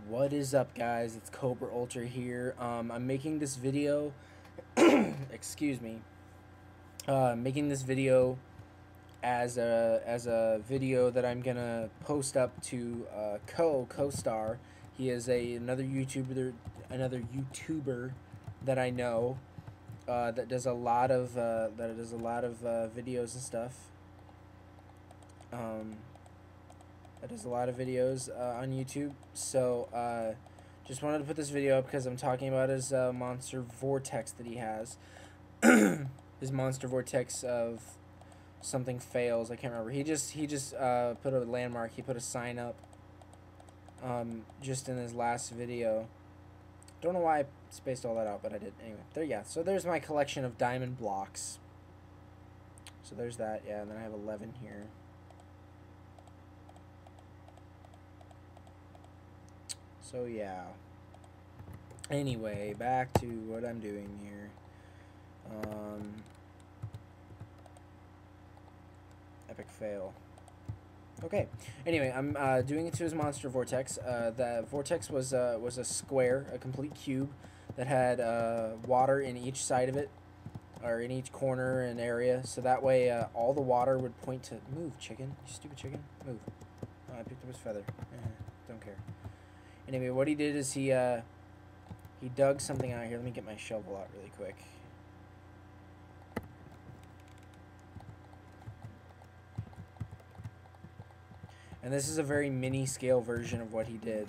What is up, guys? It's Cobra Ultra here. I'm making this video. Excuse me. Making this video as a video that I'm gonna post up to Co-Star. He is another YouTuber that I know that does a lot of videos and stuff. That does a lot of videos on YouTube. So just wanted to put this video up because I'm talking about his monster vortex that he has. His monster vortex of something fails. I can't remember. He just put a landmark. He put a sign up just in his last video. Don't know why I spaced all that out, but I did. Anyway, there, yeah. So there's my collection of diamond blocks. So there's that, yeah. And then I have 11 here. So yeah. Anyway, back to what I'm doing here. Epic fail. Okay. Anyway, I'm doing it to his monster vortex. The vortex was a square, a complete cube that had water in each side of it, or in each corner and area. So that way, all the water would point to move. Chicken, you stupid chicken, move. Oh, I picked up his feather. Don't care. Anyway, what he did is he dug something out here. Let me get my shovel out really quick. And this is a very mini scale version of what he did.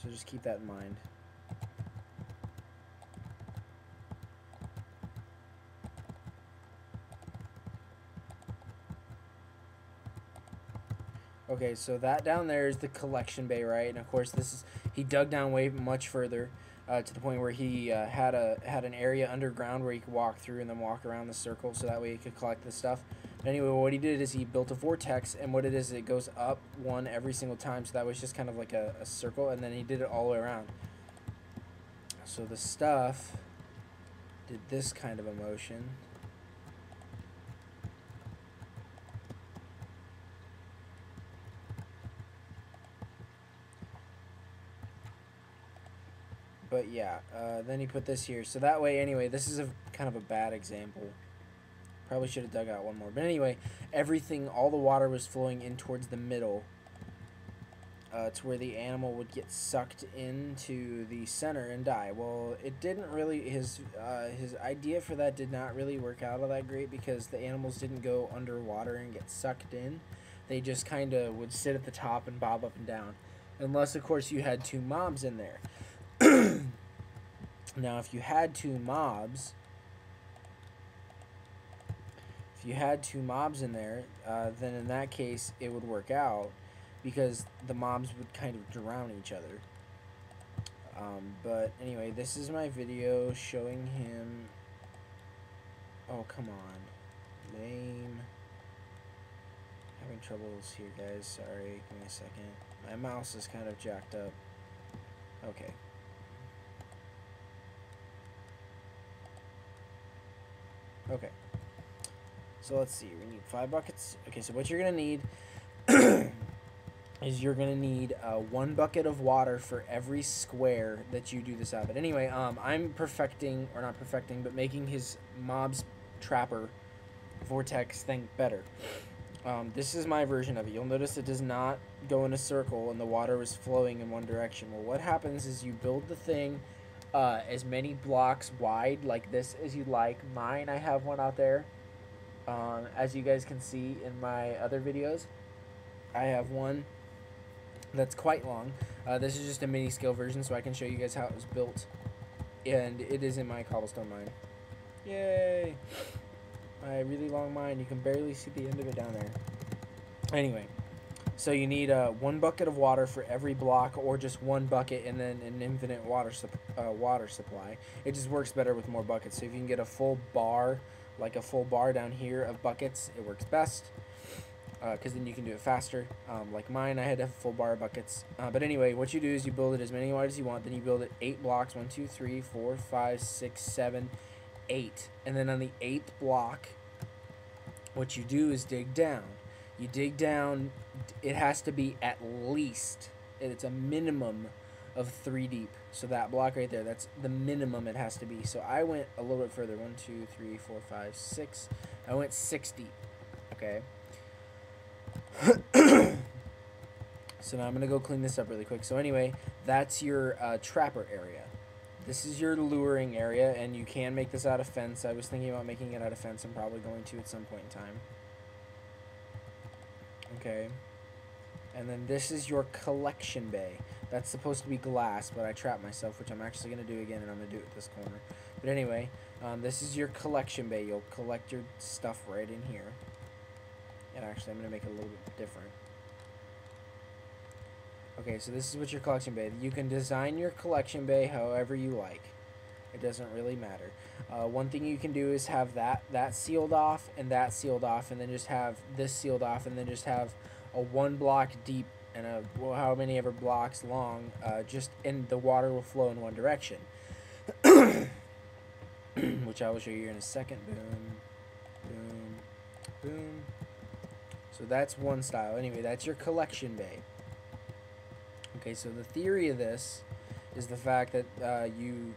So just keep that in mind. Okay, so that down there is the collection bay, right? And of course, he dug down way much further to the point where he had an area underground where he could walk through and then walk around the circle, so that way he could collect the stuff. But anyway, what he did is he built a vortex, and what it is, it goes up one every single time, so that was just kind of like a circle, and then he did it all the way around. So the stuff did this kind of a motion. But yeah, then he put this here. So that way, anyway, this is a kind of a bad example. Probably should have dug out one more. But anyway, everything, all the water was flowing in towards the middle to where the animal would get sucked into the center and die. Well, it didn't really, his idea for that did not really work out all that great because the animals didn't go underwater and get sucked in. They just kind of would sit at the top and bob up and down. Unless, of course, you had two mobs in there. Now, if you had two mobs in there, then in that case it would work out because the mobs would kind of drown each other. But anyway, this is my video showing him. Oh, come on, lame. Having troubles here, guys. Sorry, give me a second. My mouse is kind of jacked up. Okay. Okay, so let's see, we need 5 buckets. Okay, so what you're going to need is you're going to need 1 bucket of water for every square that you do this out. But anyway, I'm perfecting, or not perfecting, but making his mob's trapper vortex thing better. This is my version of it. You'll notice it does not go in a circle and the water is flowing in one direction. Well, what happens is you build the thing as many blocks wide like this as you'd like. Mine, I have one out there. As you guys can see in my other videos, I have one that's quite long. This is just a mini scale version, so I can show you guys how it was built. And it is in my cobblestone mine. Yay! My really long mine. You can barely see the end of it down there. Anyway. So you need 1 bucket of water for every block, or just 1 bucket and then an infinite water supply. It just works better with more buckets. So if you can get a full bar, like a full bar down here of buckets, it works best. Because then you can do it faster. Like mine, I had to have a full bar of buckets. But anyway, what you do is you build it as many wide as you want. Then you build it 8 blocks. 1, 2, 3, 4, 5, 6, 7, 8. And then on the 8th block, what you do is dig down. You dig down it has to be at least, it's a minimum of 3 deep. So that block right there, that's the minimum it has to be. So I went a little bit further. 1, 2, 3, 4, 5, 6. I went 6 deep. Okay. So now I'm gonna go clean this up really quick. So anyway, that's your trapper area. This is your luring area, and you can make this out of fence. I was thinking about making it out of fence. I'm probably going to at some point in time. Okay. And then this is your collection bay. That's supposed to be glass, but I trapped myself, which I'm actually going to do again, and I'm going to do it at this corner. But anyway, this is your collection bay. You'll collect your stuff right in here. And actually, I'm going to make it a little bit different. Okay, so this is what your collection bay. You can design your collection bay however you like. It doesn't really matter. One thing you can do is have that sealed off, and that sealed off, and then just have this sealed off, and then just have a 1 block deep and a how many ever blocks long, and the water will flow in one direction. Which I will show you in a second. Boom, boom, boom. So that's one style. Anyway, that's your collection bay. Okay, so the theory of this is the fact that you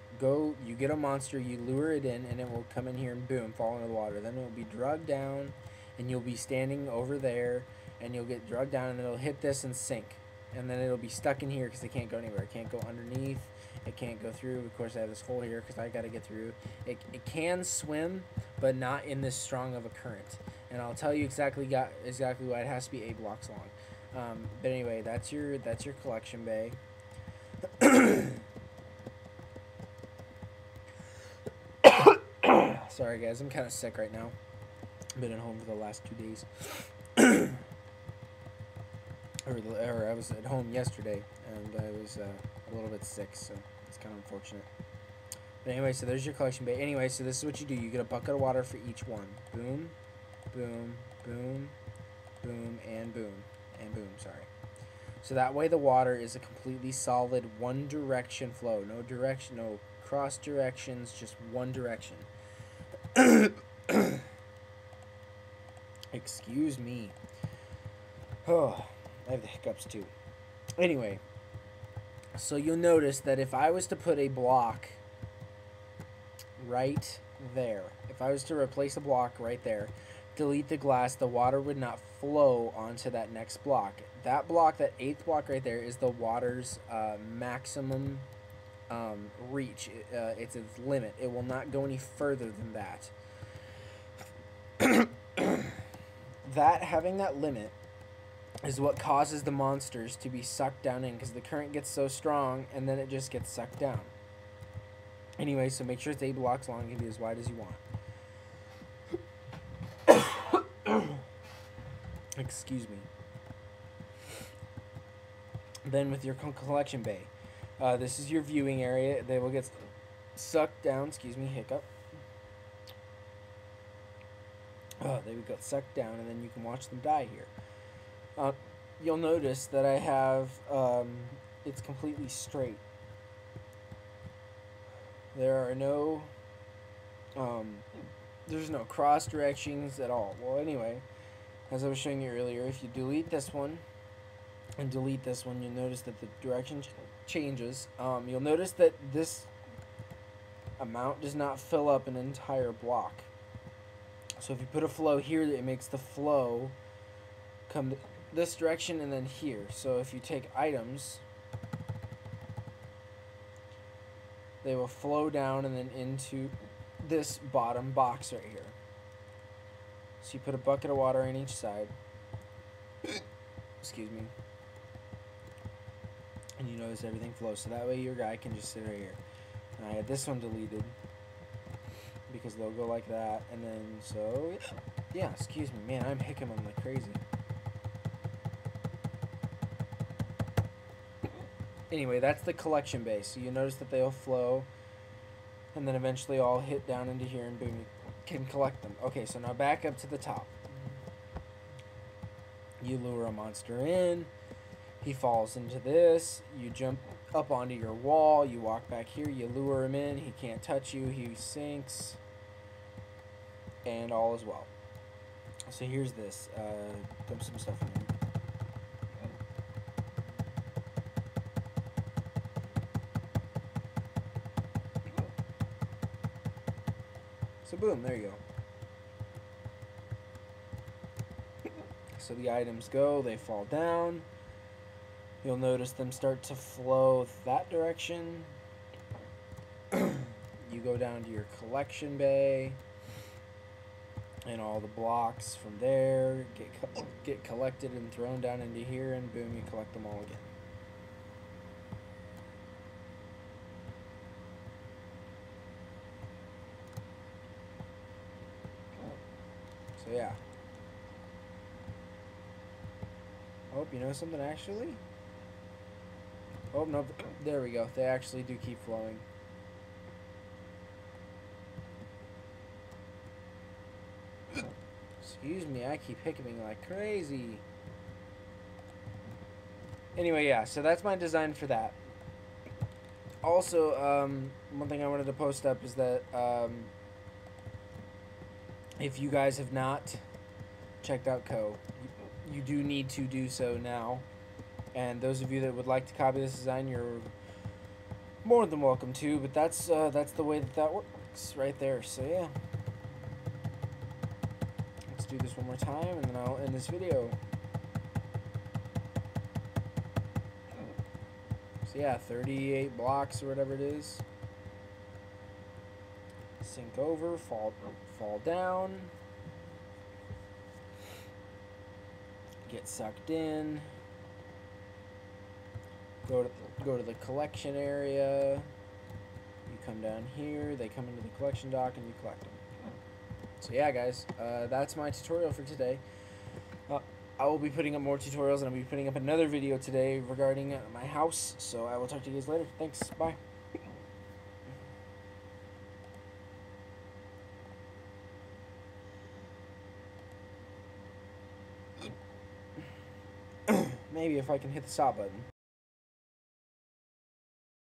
get a monster, you lure it in, and it will come in here and boom, fall into the water. Then it will be drugged down, and you'll be standing over there, and you'll get drugged down, and then it'll hit this and sink. And then it'll be stuck in here because it can't go anywhere. It can't go underneath. It can't go through. Of course, I have this hole here because I got to get through. It can swim, but not in this strong of a current. And I'll tell you exactly why it has to be 8 blocks long. But anyway, that's your collection bay. Sorry guys, I'm kind of sick right now. I've been at home for the last 2 days. or I was at home yesterday, and I was a little bit sick, so it's kind of unfortunate. But anyway, so there's your collection bay. Anyway, so this is what you do. You get a bucket of water for each one. Boom, boom, boom, boom, and boom. And boom, sorry. So that way the water is a completely solid one direction flow. No direction, no cross directions, just one direction. Excuse me. Oh, I have the hiccups too. Anyway, so you'll notice that if I was to put a block right there, if I was to replace a block right there, delete the glass, the water would not flow onto that next block. That block, that 8th block right there, is the water's maximum reach. It's its limit. It will not go any further than that. Having that limit is what causes the monsters to be sucked down in, because the current gets so strong and then it just gets sucked down. Anyway, so make sure it's 8 blocks long. It can be as wide as you want. Excuse me. Then with your collection bay, this is your viewing area. They will get sucked down. Excuse me, hiccup. Oh, they would get sucked down, and then you can watch them die here. You'll notice that I have it's completely straight. There are no there's no cross directions at all. Well, anyway, as I was showing you earlier, if you delete this one and delete this one, you'll notice that the direction changes. You'll notice that this amount does not fill up an entire block. So if you put a flow here, it makes the flow come this direction and then here. So if you take items, they will flow down and then into this bottom box right here. So you put a bucket of water on each side. Excuse me. And you notice everything flows. So that way your guy can just sit right here. And I had this one deleted because they'll go like that. And then, so, yeah, excuse me. Man, I'm hiccuping like crazy. Anyway, that's the collection base. So you notice that they'll flow, and then eventually all hit down into here, and boom, you can collect them. Okay, so now back up to the top. You lure a monster in. He falls into this. You jump up onto your wall. You walk back here. You lure him in. He can't touch you. He sinks. And all is well. So here's this. Dump some stuff in here. So boom, there you go. So the items go, they fall down. You'll notice them start to flow that direction. You go down to your collection bay, and all the blocks from there get collected and thrown down into here, and boom, you collect them all again. So yeah. Oh, you know something actually? Oh, no, there we go. They actually do keep flowing. Excuse me, I keep hiccuping like crazy. Anyway, yeah, so that's my design for that. Also, one thing I wanted to post up is that if you guys have not checked out Ko, you do need to do so now. And those of you that would like to copy this design, you're more than welcome to. But that's the way that works right there. So yeah, let's do this one more time, and then I'll end this video. So yeah, 38 blocks or whatever it is. Sink over, fall down, get sucked in. Go to the collection area. You come down here. They come into the collection dock, and you collect them. So yeah, guys, that's my tutorial for today. I will be putting up more tutorials, and I'll be putting up another video today regarding my house. So I will talk to you guys later. Thanks. Bye. Maybe if I can hit the stop button.